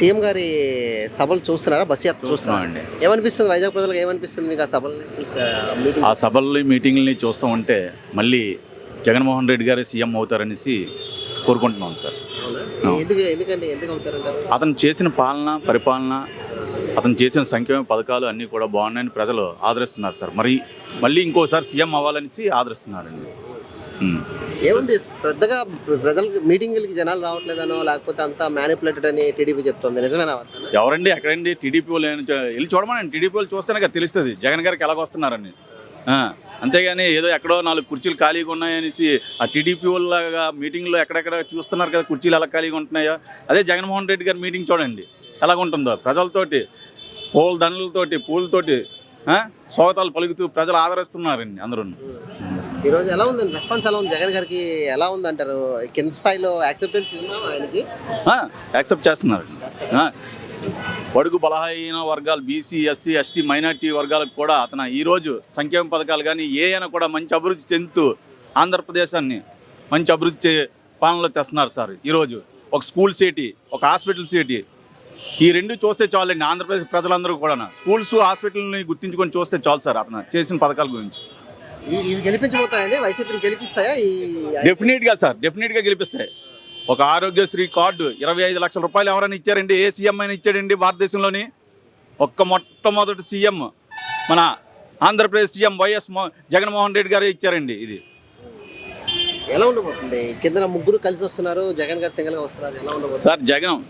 CM గారి సభలు చూస్తున్నారా? బస్ యాత్ర చూస్తున్నారా? చూస్తున్నామండి. ఏమనిపిస్తుంది వైజాగ్ ప్రజలకు? ఏమనిపిస్తుంది మీకు ఆ సభల్ని మీటింగ్? ఆ సభల్ని మీటింగ్ని చూస్తూ ఉంటే మళ్ళీ జగన్మోహన్ రెడ్డి గారే సీఎం అవుతారనేసి కోరుకుంటున్నాం సార్. ఎందుకంటే ఎందుకు అవుతారంటారు? అతను చేసిన పరిపాలన అతను చేసిన సంక్షేమ పథకాలు అన్నీ కూడా బాగున్నాయని ప్రజలు ఆదరిస్తున్నారు సార్. మళ్ళీ ఇంకోసారి సీఎం అవ్వాలనేసి ఆదరిస్తున్నారండి. ఏముంది పెద్దగా ప్రజలకు మీటింగ్లకి జనాలు రావట్లేదనో లేకపోతే అంతా మ్యానిపులేటెడ్ అని టీడీపీ చెప్తుంది. నిజమేనా? ఎవరండి ఎక్కడండి టీడీపీ వాళ్ళు వెళ్ళి చూడమని. టీడీపీ వాళ్ళు చూస్తేనే కదా తెలుస్తుంది జగన్ గారికి ఎలాగొస్తున్నారని. అంతేగాని ఏదో ఎక్కడో 4 కుర్చీలు ఖాళీగా ఉన్నాయనేసి ఆ టీడీపీ వాళ్ళగా మీటింగ్లో ఎక్కడెక్కడ చూస్తున్నారు కదా కుర్చీలు ఎలా ఖాళీగా ఉంటున్నాయో, అదే జగన్మోహన్ రెడ్డి గారి మీటింగ్ చూడండి ఎలాగుంటుందో. ప్రజలతోటి పూల దండలతోటి పూలతోటి స్వాగతాలు పలుకుతూ ప్రజలు ఆదరిస్తున్నారండి అందరూ. ఈరోజు ఎలా ఉంది రెస్పాన్స్? ఎలా ఉంది జగన్ గారికి? ఎలా ఉంది అంటారు? కింద స్థాయిలో యాక్సెప్టెన్స్ ఉందా ఆయనకి? యాక్సెప్ట్ చేస్తున్నారు. బడుగు బలహీన వర్గాలు బీసీ ఎస్సీ ఎస్టీ మైనార్టీ వర్గాలకు కూడా అతను ఈరోజు సంక్షేమ పథకాలు కానీ అయినా కూడా మంచి అభివృద్ధి చెందుతూ ఆంధ్రప్రదేశాన్ని మంచి అభివృద్ధి పాలనలో తెస్తున్నారు సార్. ఈరోజు ఒక స్కూల్ సిటీ, ఒక హాస్పిటల్ సిటీ, ఈ రెండు చూస్తే చాలండి. ఆంధ్రప్రదేశ్ ప్రజలందరూ కూడా స్కూల్స్ హాస్పిటల్ని గుర్తించుకొని చూస్తే చాలు సార్ అతను చేసిన పథకాల గురించి. ఇవి గెలిపించబోతాయండి? వైసీపీని గెలిపిస్తాయా? డెఫినెట్గా సార్, డెఫినెట్గా గెలిపిస్తాయి. ఒక ఆరోగ్యశ్రీ కార్డు 25 లక్షల రూపాయలు ఎవరైనా ఇచ్చారండి? ఏ సీఎం అయినా ఇచ్చాడండి భారతదేశంలోని? మొట్టమొదటి సీఎం మన ఆంధ్రప్రదేశ్ సీఎం వైఎస్ జగన్మోహన్ రెడ్డి గారే ఇచ్చారండి. ఇది ఎలా ఉండబోతుంది? కింద ముగ్గురు కలిసి వస్తున్నారు, జగన్ గారు సింగిల్గా వస్తున్నారు. ఎలా ఉండబోతుంది సార్? జగన్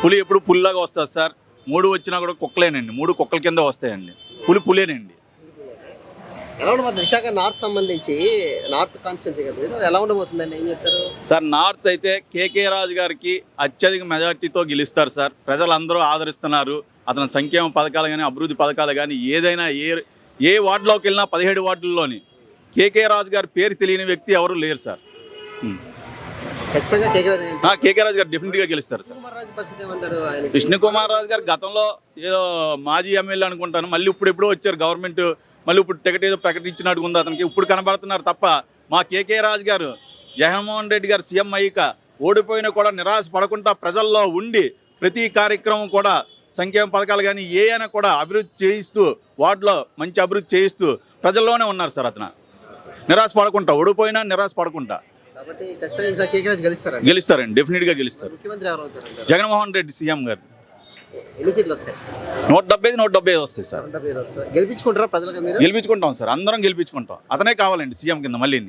పులి ఎప్పుడు పులిలాగా వస్తుంది సార్. 3 వచ్చినా కూడా కుక్కలేనండి. 3 కుక్కల కింద వస్తాయండి. పులేనండి. ఎలా ఉండబోతుంది విశాఖ నార్త్ సంబంధించి? నార్త్ కాన్స్టిట్యున్సీ కదా, ఎలా ఉండబోతుందండి? ఏం చెప్తారు సార్? నార్త్ అయితే కేకే రాజు గారికి అత్యధిక మెజార్టీతో గెలుస్తారు సార్. ప్రజలందరూ ఆదరిస్తున్నారు. అతని సంక్షేమ పథకాలు కానీ అభివృద్ధి పథకాలు కానీ ఏదైనా ఏ వార్డులోకి వెళ్ళినా 17 వార్డుల్లోని కేకే రాజు గారి పేరు తెలియని వ్యక్తి ఎవరు లేరు సార్. కేకే రాజు గారు డెఫినెట్గా గెలుస్తారు సార్. కృష్ణకుమార్ రాజు గారు గతంలో ఏదో మాజీ ఎమ్మెల్యే అనుకుంటాను, మళ్ళీ ఇప్పుడు వచ్చారు గవర్నమెంట్, మళ్ళీ ఇప్పుడు టికెట్ ఏదో ప్రకటించినట్టు ఉంది అతనికి. ఇప్పుడు కనబడుతున్నారు తప్ప మా కేకే రాజు గారు జగన్మోహన్ రెడ్డి గారు సీఎం అయ్యాక ఓడిపోయినా కూడా నిరాశ పడకుండా ప్రజల్లో ఉండి ప్రతి కార్యక్రమం కూడా సంక్షేమ పథకాలు కానీ అయినా కూడా అభివృద్ధి చేయిస్తూ వార్డులో మంచి అభివృద్ధి చేయిస్తూ ప్రజల్లోనే ఉన్నారు సార్. అతను నిరాశ పడకుండా, ఓడిపోయినా నిరాశ పడకుండా గెలుస్తారండి. డెఫినెట్గా గెలుస్తారు. జగన్మోహన్ రెడ్డి సీఎం గారు. ఎన్ని సీట్లు వస్తాయి? 175 వస్తాయి సార్. గెలిపించుకుంటారా ప్రజలుగా మీరు? గెలిపించుకుంటాం సార్, అందరం గెలిపించుకుంటాం. అతనే కావాలండి సీఎం కింద మళ్ళీ.